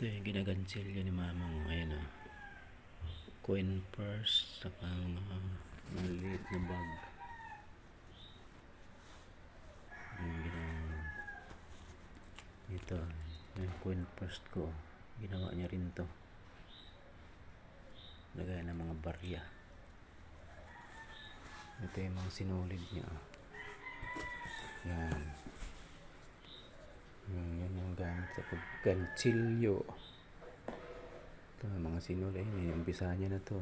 Ito yung ginagansilyo ni mama mo. Ayan o. Coin purse. Saka mga maliit na bag. Ayan ito. Yung coin purse ko. Ginawa niya rin to. Lagay ng mga barya. Ito yung mga sinulid niya. Yan. Yan yung gamit sa paggansilyo. Ito mga sinulid. Yung umpisa niya na to.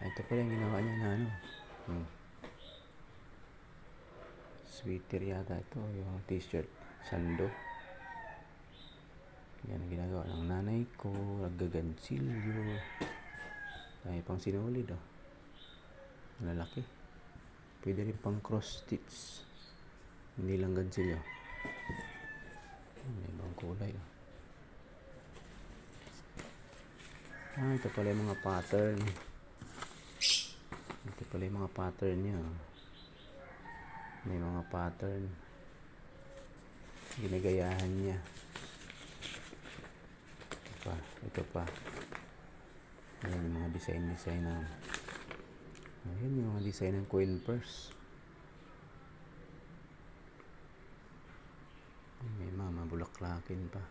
Ito pala yung ginawa niya na ano. Sweater yata ito. Yung t-shirt. Sando. Yan ang ginagawa ng nanay ko. Naggagansilyo. Tayo pang sinulid oh. Lalaki. Pwede rin pang cross stitch. Hindi lang gansilyo. May ibang kulay oh. Ito pala yung mga pattern. Ito pala yung mga pattern niya. May mga pattern. Ginagayahan niya. Ito pa. Ayan yung mga design na. Ayan yung mga design ng coin purse. May mga bulaklakin pa.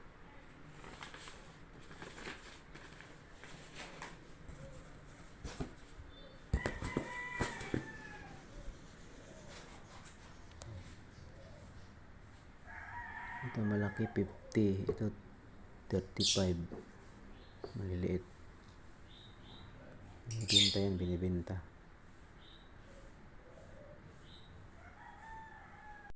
Ito malaki 50. Ito 35. Maliliit. Binibenta yan, binibenta.